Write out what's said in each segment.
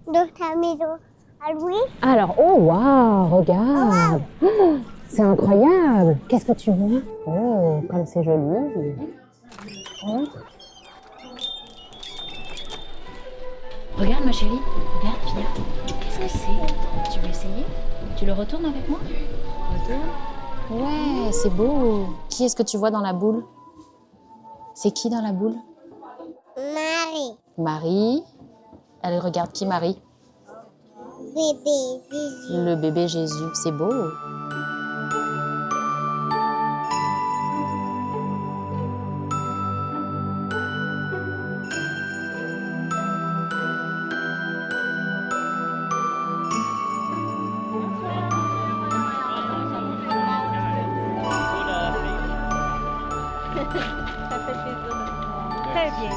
de ta maison à lui. Alors, oh waouh, regarde. Oh, c'est incroyable. Qu'est-ce que tu vois? Oh, comme c'est joli. Oh. Regarde ma chérie, regarde, viens. Qu'est-ce que c'est? Tu veux essayer? Tu le retournes avec moi? Retourne. Ouais, c'est beau. Qui est-ce que tu vois dans la boule? C'est qui dans la boule? Marie. Marie. Elle regarde qui, Marie? Bébé Jésus. Le bébé Jésus, c'est beau. Ça fait plaisir de vous voir. Très bien.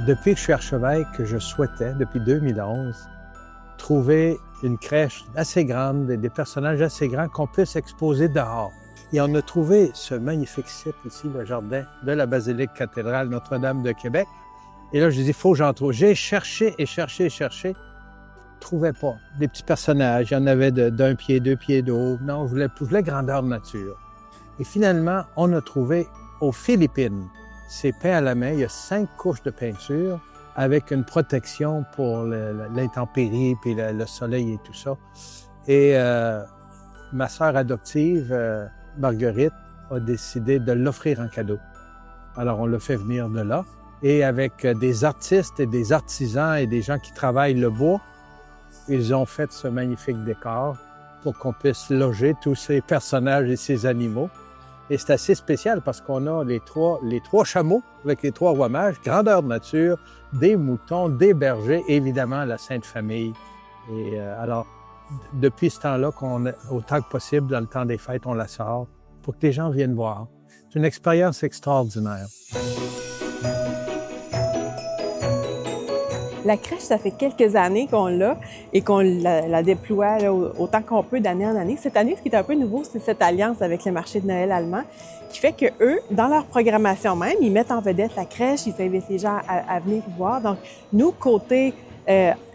Depuis que je suis archevêque, je souhaitais, depuis 2011, trouver une crèche assez grande, des personnages assez grands qu'on puisse exposer dehors. Et on a trouvé ce magnifique site ici, le jardin de la basilique cathédrale Notre-Dame de Québec. Et là, je dis, il faut que j'en trouve. J'ai cherché et cherché et cherché. Je trouvais pas. Des petits personnages, il y en avait d'un pied, 2 pieds d'eau. Non, je voulais grandeur nature. Et finalement, on a trouvé aux Philippines. C'est peint à la main, il y a 5 couches de peinture avec une protection pour l'intempérie, puis le soleil et tout ça. Et ma sœur adoptive, Marguerite, a décidé de l'offrir en cadeau. Alors, on l'a fait venir de là. Et avec des artistes et des artisans et des gens qui travaillent le bois, ils ont fait ce magnifique décor pour qu'on puisse loger tous ces personnages et ces animaux. Et c'est assez spécial parce qu'on a les trois chameaux avec les 3 rois mages, grandeur de nature, des moutons, des bergers, et évidemment la Sainte Famille. Et alors, depuis ce temps-là, autant que possible, dans le temps des fêtes, on la sort pour que les gens viennent voir. C'est une expérience extraordinaire. La crèche, ça fait quelques années qu'on l'a et qu'on la déploie là, autant qu'on peut d'année en année. Cette année, ce qui est un peu nouveau, c'est cette alliance avec le marché de Noël allemand qui fait que eux, dans leur programmation même, ils mettent en vedette la crèche, ils invitent les gens à venir voir. Donc, nous, côté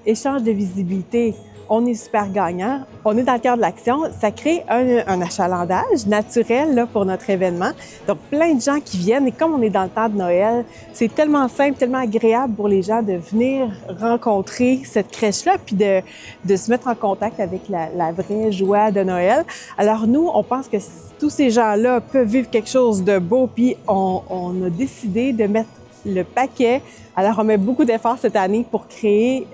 échange de visibilité, on est super gagnant. On est dans le cœur de l'action. Ça crée un achalandage naturel là, pour notre événement. Donc, plein de gens qui viennent. Et comme on est dans le temps de Noël, c'est tellement simple, tellement agréable pour les gens de venir rencontrer cette crèche-là puis de se mettre en contact avec la vraie joie de Noël. Alors, nous, on pense que tous ces gens-là peuvent vivre quelque chose de beau. Puis, on a décidé de mettre le paquet. Alors, on met beaucoup d'efforts cette année pour créer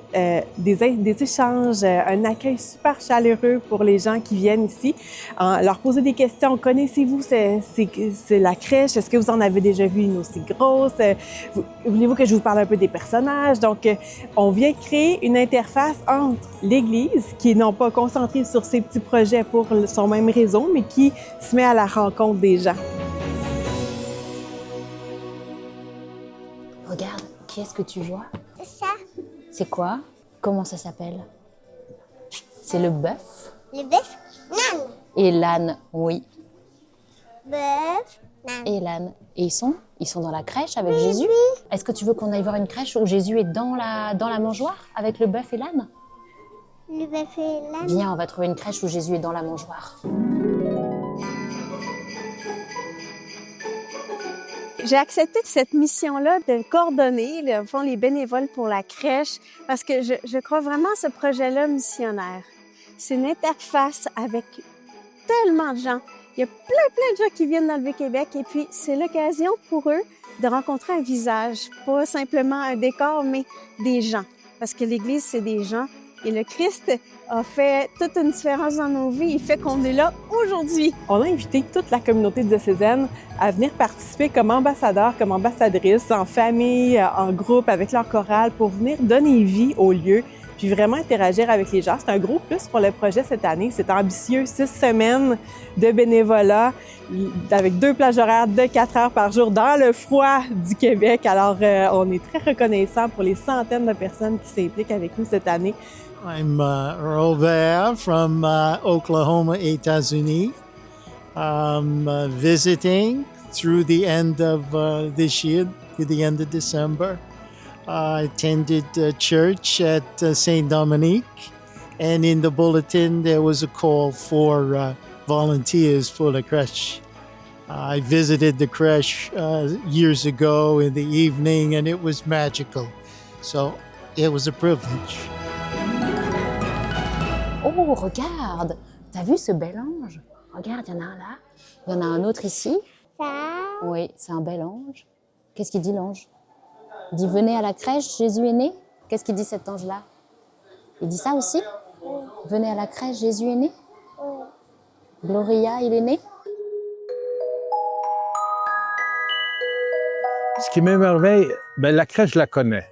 des échanges, un accueil super chaleureux pour les gens qui viennent ici. Leur poser des questions. Connaissez-vous c'est la crèche? Est-ce que vous en avez déjà vu une aussi grosse? Voulez-vous que je vous parle un peu des personnages? Donc, on vient créer une interface entre l'Église, qui est non pas concentrée sur ses petits projets pour son même réseau, mais qui se met à la rencontre des gens. Regarde, qui est-ce que tu vois? Ça, C'est quoi? Comment ça s'appelle? C'est le bœuf le bœuf, nan. et l'âne, oui. Bœuf, nan. Et l'âne. Et ils sont dans la crèche avec Jésus? Oui. Est-ce que tu veux qu'on aille voir une crèche où Jésus est dans la mangeoire avec le bœuf et l'âne? Le bœuf et l'âne. Viens, on va trouver une crèche où Jésus est dans la mangeoire. J'ai accepté cette mission-là de coordonner les bénévoles pour la crèche parce que je crois vraiment à ce projet-là missionnaire. C'est une interface avec tellement de gens. Il y a plein de gens qui viennent dans le Vieux-Québec et puis c'est l'occasion pour eux de rencontrer un visage, pas simplement un décor, mais des gens. Parce que l'Église, c'est des gens. Et le Christ a fait toute une différence dans nos vies. Il fait qu'on est là aujourd'hui. On a invité toute la communauté diocésaine à venir participer comme ambassadeurs, comme ambassadrices, en famille, en groupe, avec leur chorale, pour venir donner vie au lieu, puis vraiment interagir avec les gens. C'est un gros plus pour le projet cette année. C'est ambitieux, 6 semaines de bénévolat, avec 2 plages horaires de 4 heures par jour dans le froid du Québec. Alors, on est très reconnaissants pour les centaines de personnes qui s'impliquent avec nous cette année. I'm Earl Bear from Oklahoma, États-Unis. I'm visiting through the end of this year, to the end of December. I attended church at St. Dominique, and in the bulletin there was a call for volunteers for the crèche. I visited the crèche years ago in the evening, and it was magical. So it was a privilege. Oh, regarde! T'as vu ce bel ange? Regarde, il y en a un là. Il y en a un autre ici. Ça. Oui, c'est un bel ange. Qu'est-ce qu'il dit l'ange? Il dit venez à la crèche, Jésus est né. Qu'est-ce qu'il dit cet ange-là? Il dit ça aussi? Venez à la crèche, Jésus est né. Gloria, il est né. Ce qui m'émerveille, ben, la crèche, je la connais.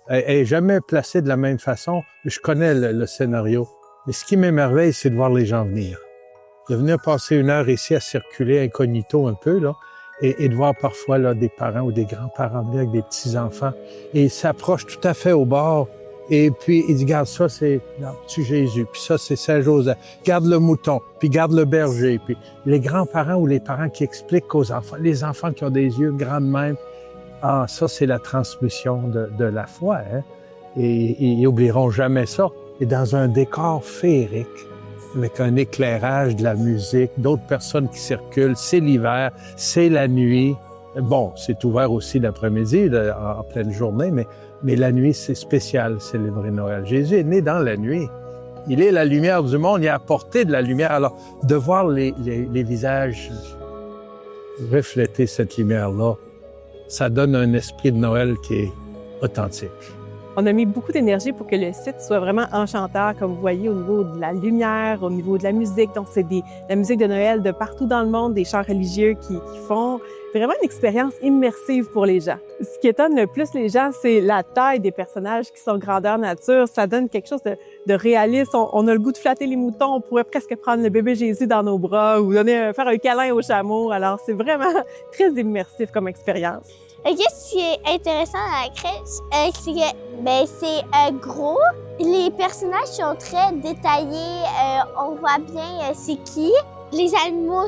Elle n'est jamais placée de la même façon. Je connais le scénario. Mais ce qui m'émerveille, c'est de voir les gens venir. De venir passer une heure ici à circuler incognito un peu, là, et de voir parfois là, des parents ou des grands-parents venir avec des petits-enfants. Et ils s'approchent tout à fait au bord. Et puis, ils disent, regarde, ça, c'est le petit Jésus. Puis ça, c'est Saint-Joseph. Garde le mouton. Puis garde le berger. Puis les grands-parents ou les parents qui expliquent aux enfants, les enfants qui ont des yeux grands de même, ah, ça, c'est la transmission de la foi. Hein? Et ils n'oublieront jamais ça. Et dans un décor féerique, avec un éclairage, de la musique, d'autres personnes qui circulent, c'est l'hiver, c'est la nuit. Bon, c'est ouvert aussi l'après-midi, en pleine journée, mais la nuit, c'est spécial, célébrer Noël. Jésus est né dans la nuit. Il est la lumière du monde, il a apporté de la lumière. Alors, de voir les visages refléter cette lumière-là, ça donne un esprit de Noël qui est authentique. On a mis beaucoup d'énergie pour que le site soit vraiment enchanteur, comme vous voyez, au niveau de la lumière, au niveau de la musique. Donc, c'est la musique de Noël de partout dans le monde, des chants religieux qui font vraiment une expérience immersive pour les gens. Ce qui étonne le plus les gens, c'est la taille des personnages qui sont grandeur nature. Ça donne quelque chose de réaliste. On a le goût de flatter les moutons. On pourrait presque prendre le bébé Jésus dans nos bras ou faire un câlin au chameau. Alors, c'est vraiment très immersif comme expérience. Qu'est-ce qui est intéressant à la crèche, c'est que c'est gros. Les personnages sont très détaillés. On voit bien c'est qui. Les animaux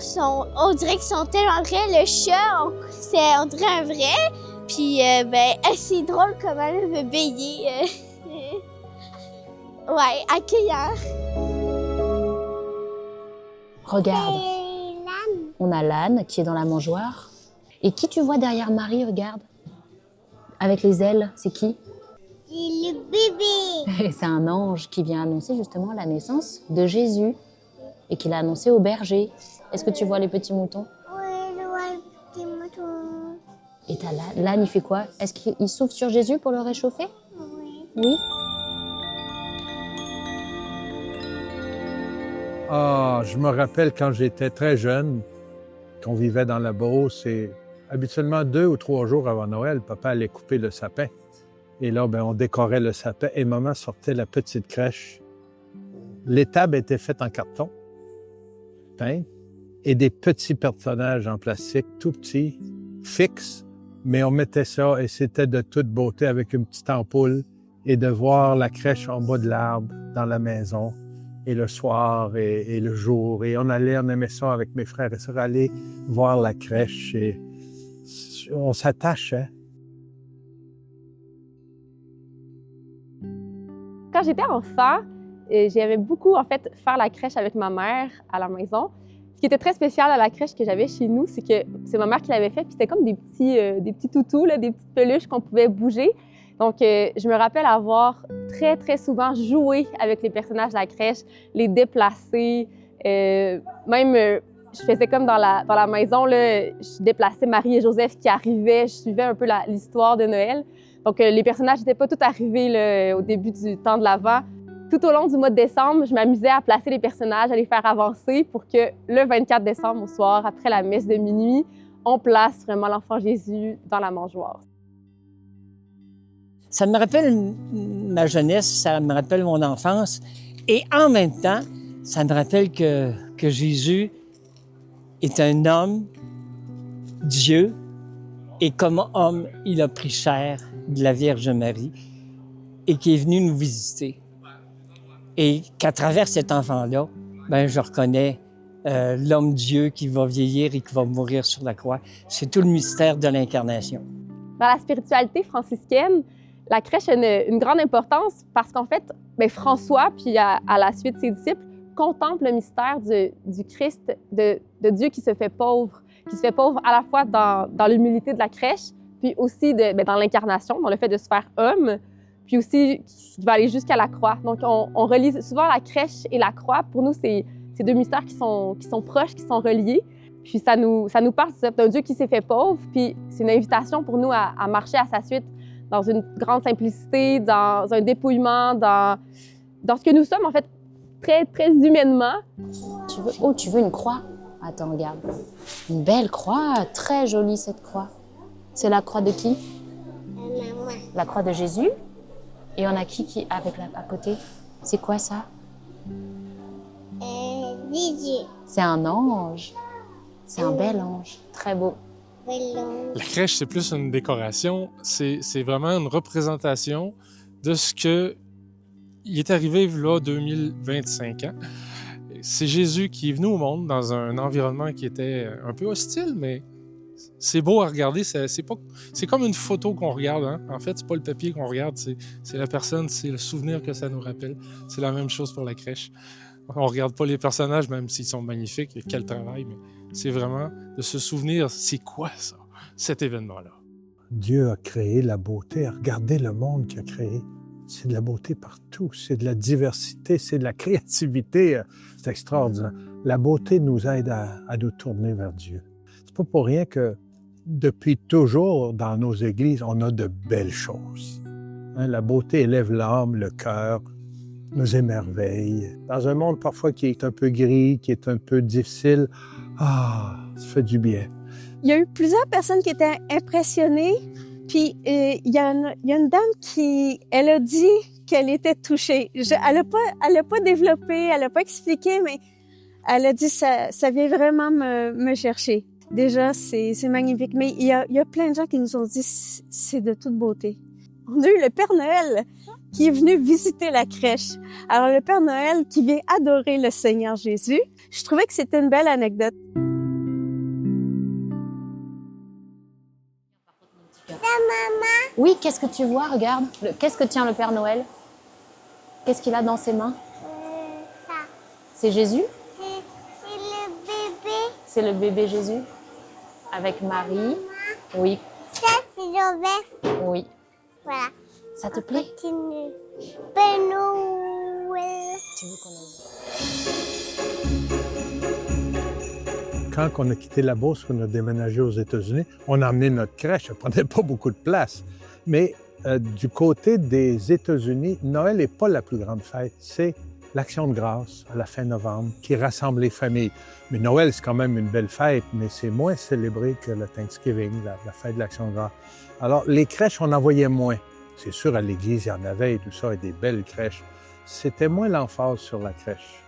on dirait qu'ils sont tellement vrais. Le chat, on dirait un vrai. Puis c'est drôle comment le bébé il est. Ouais, accueillant. Regarde, C'est l'âne. on a l'âne qui est dans la mangeoire. Et qui tu vois derrière Marie, regarde? Avec les ailes, c'est qui? C'est le bébé. C'est un ange qui vient annoncer justement la naissance de Jésus et qui l'a annoncé au berger. Est-ce que tu vois les petits moutons? Oui, je vois le petit mouton. Et t'as l'âne, il fait quoi? Est-ce qu'il souffle sur Jésus pour le réchauffer? Oui. Oui. Ah, je me rappelle quand j'étais très jeune, qu'on vivait dans la Beauce, et habituellement 2 ou 3 jours avant Noël, papa allait couper le sapin. Et là, on décorait le sapin et maman sortait la petite crèche. L'étable était faite en carton, peint, et des petits personnages en plastique, tout petits, fixes, mais on mettait ça et c'était de toute beauté avec une petite ampoule et de voir la crèche en bas de l'arbre dans la maison. Et le soir et le jour. Et on aimait ça avec mes frères et sœurs, aller voir la crèche. Et on s'attachait. Quand j'étais enfant, j'aimais beaucoup, en fait, faire la crèche avec ma mère à la maison. Ce qui était très spécial à la crèche que j'avais chez nous, c'est que c'est ma mère qui l'avait fait, puis c'était comme des petits toutous, là, des petites peluches qu'on pouvait bouger. Donc, je me rappelle avoir très, très souvent joué avec les personnages de la crèche, les déplacer. Je faisais comme dans la maison, là, je déplaçais Marie et Joseph qui arrivaient, je suivais un peu l'histoire de Noël. Donc, les personnages n'étaient pas tous arrivés là, au début du temps de l'Avent. Tout au long du mois de décembre, je m'amusais à placer les personnages, à les faire avancer pour que le 24 décembre au soir, après la messe de minuit, on place vraiment l'enfant Jésus dans la mangeoire. Ça me rappelle ma jeunesse, ça me rappelle mon enfance. Et en même temps, ça me rappelle que Jésus est un homme, Dieu, et comme homme, il a pris chair de la Vierge Marie et qui est venu nous visiter. Et qu'à travers cet enfant-là, je reconnais l'homme-dieu qui va vieillir et qui va mourir sur la croix. C'est tout le mystère de l'incarnation. Dans la spiritualité franciscaine, la crèche a une grande importance parce qu'en fait, François, puis à la suite ses disciples, contemplent le mystère du Christ, de Dieu qui se fait pauvre à la fois dans l'humilité de la crèche, puis aussi dans l'incarnation, dans le fait de se faire homme, puis aussi qui va aller jusqu'à la croix. Donc, on relie souvent la crèche et la croix. Pour nous, c'est deux mystères qui sont proches, qui sont reliés. Puis ça nous parle d'un Dieu qui s'est fait pauvre, puis c'est une invitation pour nous à marcher à sa suite dans une grande simplicité, dans un dépouillement, dans ce que nous sommes, en fait, très, très humainement. Tu veux une croix? Attends, regarde. Une belle croix, très jolie cette croix. C'est la croix de qui? Maman. La croix de Jésus. Et on a qui avec à côté? C'est quoi ça? Didier. C'est un ange. C'est un bel ange, très beau. La crèche, c'est plus une décoration. C'est vraiment une représentation de ce que il est arrivé là 2025 ans. C'est Jésus qui est venu au monde dans un environnement qui était un peu hostile, mais c'est beau à regarder. C'est comme une photo qu'on regarde. Hein? En fait, c'est pas le papier qu'on regarde, c'est la personne, c'est le souvenir que ça nous rappelle. C'est la même chose pour la crèche. On regarde pas les personnages, même s'ils sont magnifiques, et quel travail, mais c'est vraiment de se souvenir, c'est quoi ça, cet événement-là. Dieu a créé la beauté. Regardez le monde qu'il a créé. C'est de la beauté partout, c'est de la diversité, c'est de la créativité. C'est extraordinaire. La beauté nous aide à nous tourner vers Dieu. C'est pas pour rien que depuis toujours, dans nos églises, on a de belles choses. Hein, la beauté élève l'âme, le cœur, nous émerveille. Dans un monde parfois qui est un peu gris, qui est un peu difficile, ça fait du bien. Il y a eu plusieurs personnes qui étaient impressionnées. Puis, il y a une dame elle a dit qu'elle était touchée. Elle a pas développé, elle a pas expliqué, mais elle a dit ça vient vraiment me chercher. Déjà, c'est magnifique. Mais il y a plein de gens qui nous ont dit c'est de toute beauté. On a eu le Père Noël qui est venu visiter la crèche. Alors, le Père Noël qui vient adorer le Seigneur Jésus. Je trouvais que c'était une belle anecdote. Oui, qu'est-ce que tu vois? Regarde. Qu'est-ce que tient le Père Noël? Qu'est-ce qu'il a dans ses mains? Ça. C'est Jésus? C'est le bébé. C'est le bébé Jésus? Avec Marie? Oui. Ça, c'est Joseph. Oui. Voilà. Ça te plaît? Continue. Père Noël. Tu veux qu'on aille? Quand on a quitté la Beauce, qu'on a déménagé aux États-Unis, on a amené notre crèche. Ça ne prenait pas beaucoup de place. Mais du côté des États-Unis, Noël n'est pas la plus grande fête. C'est l'Action de grâce à la fin novembre qui rassemble les familles. Mais Noël, c'est quand même une belle fête, mais c'est moins célébré que le Thanksgiving, la fête de l'Action de grâce. Alors, les crèches, on en voyait moins. C'est sûr, à l'église, il y en avait et tout ça, et des belles crèches. C'était moins l'emphase sur la crèche.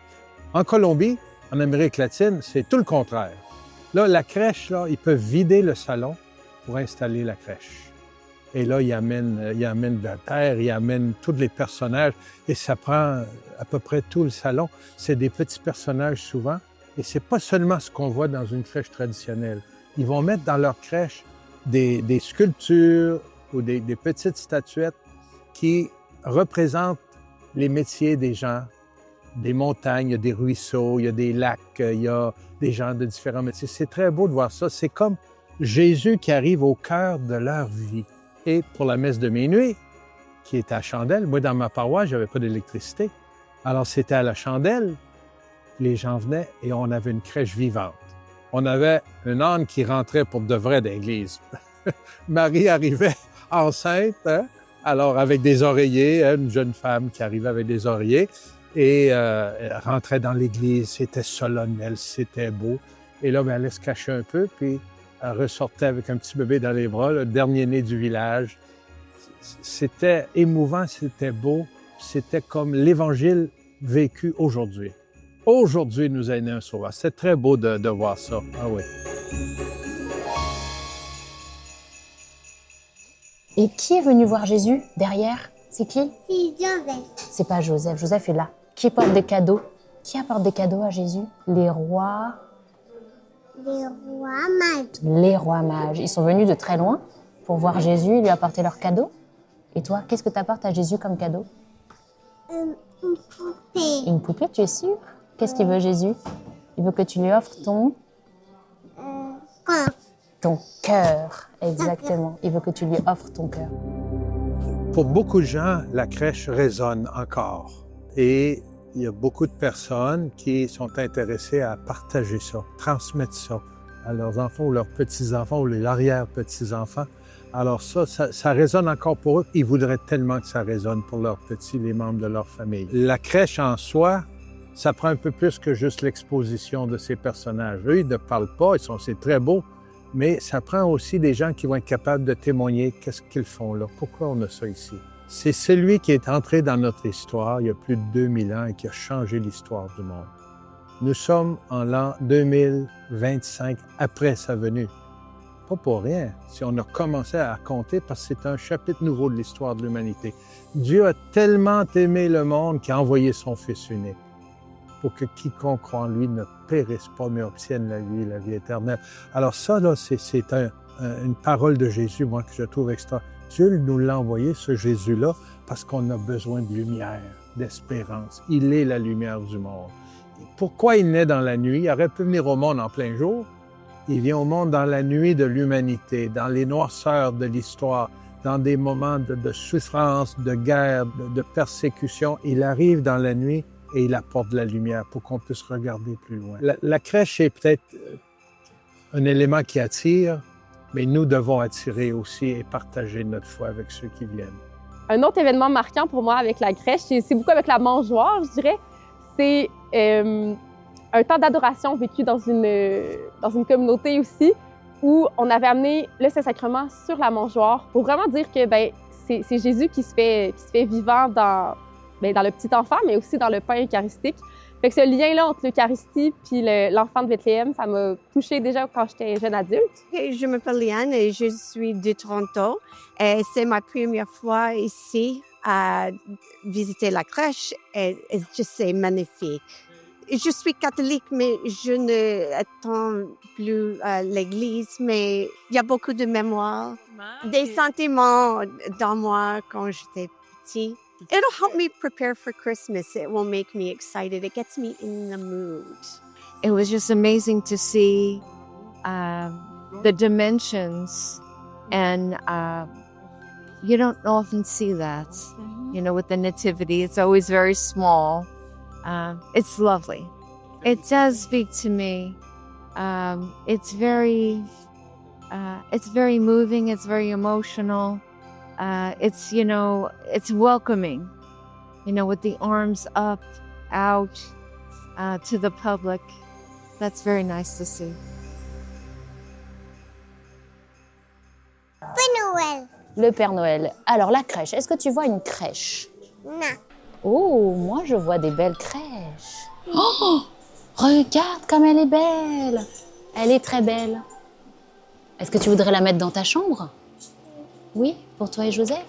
En Colombie, en Amérique latine, c'est tout le contraire. Là, la crèche, là, ils peuvent vider le salon pour installer la crèche. Et là, ils amènent de la terre, ils amènent tous les personnages, et ça prend à peu près tout le salon. C'est des petits personnages souvent, et c'est pas seulement ce qu'on voit dans une crèche traditionnelle. Ils vont mettre dans leur crèche des sculptures ou des petites statuettes qui représentent les métiers des gens, des montagnes, il y a des ruisseaux, il y a des lacs, il y a des gens de différents métiers. C'est très beau de voir ça. C'est comme Jésus qui arrive au cœur de leur vie. Et pour la messe de minuit, qui est à chandelle, moi, dans ma paroisse, je n'avais pas d'électricité. Alors, c'était à la chandelle. Les gens venaient et on avait une crèche vivante. On avait un âne qui rentrait pour de vrai d'église. Marie arrivait enceinte, hein? Alors avec des oreillers, une jeune femme qui arrivait avec des oreillers et elle rentrait dans l'église. C'était solennel, c'était beau. Et là, elle allait se cacher un peu, puis elle ressortait avec un petit bébé dans les bras, le dernier né du village. C'était émouvant, c'était beau. C'était comme l'Évangile vécu aujourd'hui. Aujourd'hui, nous a né un sauveur. C'est très beau de voir ça. Ah oui. Et qui est venu voir Jésus derrière? C'est qui? C'est Joseph. C'est pas Joseph. Joseph est là. Qui porte des cadeaux? Qui apporte des cadeaux à Jésus? Les rois. Les rois mages. Les rois mages. Ils sont venus de très loin pour voir Jésus et lui apporter leurs cadeaux. Et toi, qu'est-ce que tu apportes à Jésus comme cadeau? Une poupée. Une poupée, tu es sûre? Qu'est-ce qu'il veut Jésus? Il veut que tu lui offres Quoi? ton cœur. Exactement. Il veut que tu lui offres ton cœur. Pour beaucoup de gens, la crèche résonne encore. Et il y a beaucoup de personnes qui sont intéressées à partager ça, transmettre ça à leurs enfants ou leurs petits-enfants ou les arrière-petits-enfants. Alors ça résonne encore pour eux. Ils voudraient tellement que ça résonne pour leurs petits, les membres de leur famille. La crèche en soi, ça prend un peu plus que juste l'exposition de ces personnages. Eux, ils ne parlent pas, c'est très beau, mais ça prend aussi des gens qui vont être capables de témoigner qu'est-ce qu'ils font là, pourquoi on a ça ici. C'est celui qui est entré dans notre histoire il y a plus de 2000 ans et qui a changé l'histoire du monde. Nous sommes en l'an 2025 après sa venue. Pas pour rien, si on a commencé à compter parce que c'est un chapitre nouveau de l'histoire de l'humanité. Dieu a tellement aimé le monde qu'il a envoyé son Fils unique pour que quiconque croit en lui ne périsse pas, mais obtienne la vie éternelle. Alors ça, là, c'est une parole de Jésus, moi, que je trouve extra. Dieu nous l'a envoyé, ce Jésus-là, parce qu'on a besoin de lumière, d'espérance. Il est la lumière du monde. Pourquoi il naît dans la nuit? Il aurait pu venir au monde en plein jour. Il vient au monde dans la nuit de l'humanité, dans les noirceurs de l'histoire, dans des moments de souffrance, de guerre, de persécution. Il arrive dans la nuit et il apporte de la lumière pour qu'on puisse regarder plus loin. La crèche est peut-être un élément qui attire, mais nous devons attirer aussi et partager notre foi avec ceux qui viennent. Un autre événement marquant pour moi avec la crèche, c'est beaucoup avec la mangeoire, je dirais. C'est un temps d'adoration vécu dans une communauté aussi, où on avait amené le Saint-Sacrement sur la mangeoire pour vraiment dire que c'est Jésus qui se fait vivant dans le petit enfant, mais aussi dans le pain eucharistique. Fait que ce lien-là entre l'Eucharistie et l'enfant de Bethléem, ça m'a touchée déjà quand j'étais jeune adulte. Je m'appelle Liane et je suis de Toronto. Et c'est ma première fois ici à visiter la crèche et c'est magnifique. Je suis catholique, mais je ne attends plus à l'église, mais il y a beaucoup de mémoires, des sentiments dans moi quand j'étais petit. It'll help me prepare for Christmas. It will make me excited. It gets me in the mood. It was just amazing to see the dimensions, and you don't often see that. You know, with the nativity, it's always very small. It's lovely. It does speak to me. It's very moving. It's very emotional. It's, you know, it's welcoming, you know, with the arms up, out to the public. That's very nice to see. Père Noël. Le Père Noël. Alors, la crèche, est-ce que tu vois une crèche? Non. Oh, moi, je vois des belles crèches. Oh, regarde comme elle est belle. Elle est très belle. Est-ce que tu voudrais la mettre dans ta chambre? Oui, pour toi et Joseph?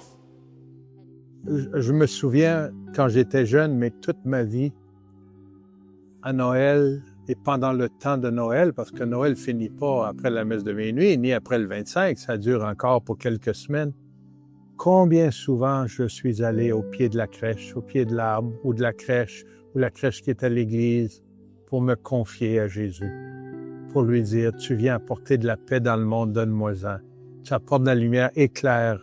Je me souviens, quand j'étais jeune, mais toute ma vie, à Noël et pendant le temps de Noël, parce que Noël ne finit pas après la messe de minuit, ni après le 25, ça dure encore pour quelques semaines. Combien souvent je suis allé au pied de la crèche, au pied de l'arbre, ou de la crèche qui est à l'église, pour me confier à Jésus, pour lui dire, tu viens apporter de la paix dans le monde, donne-moi-en. Tu apportes de la lumière, éclaire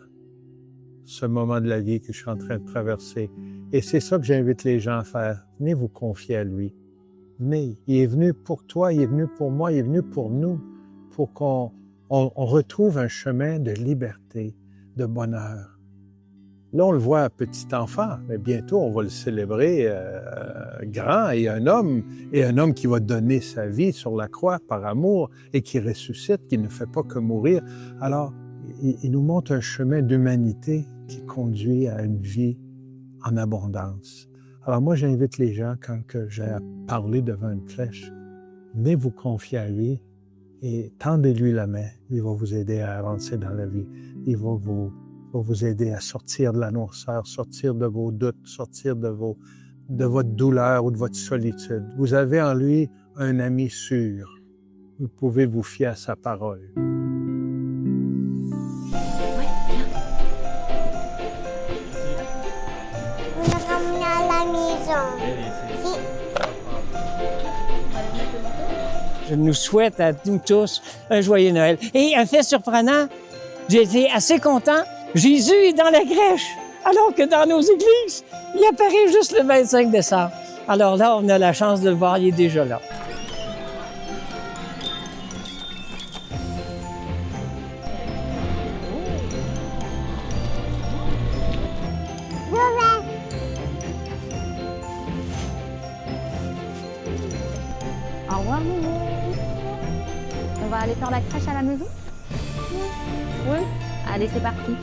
ce moment de la vie que je suis en train de traverser. Et c'est ça que j'invite les gens à faire. Venez vous confier à lui. Venez. Il est venu pour toi, il est venu pour moi, il est venu pour nous, pour qu'on retrouve un chemin de liberté, de bonheur. Là, on le voit petit enfant, mais bientôt, on va le célébrer grand et un homme qui va donner sa vie sur la croix par amour et qui ressuscite, qui ne fait pas que mourir. Alors, il nous montre un chemin d'humanité qui conduit à une vie en abondance. Alors moi, j'invite les gens, quand j'ai à parler devant une crèche, venez vous confier à lui et tendez-lui la main. Il va vous aider à avancer dans la vie. Il va vous aider à sortir de la noirceur, sortir de vos doutes, sortir de de votre douleur ou de votre solitude. Vous avez en lui un ami sûr. Vous pouvez vous fier à sa parole. On a ramené à la maison. Je nous souhaite à nous tous un joyeux Noël. Et un fait surprenant, j'ai été assez content. Jésus est dans la crèche, alors que dans nos églises, il apparaît juste le 25 décembre. Alors là, on a la chance de le voir, il est déjà là. Au revoir, Momo. On va aller faire la crèche à la maison? Oui. Allez, c'est parti.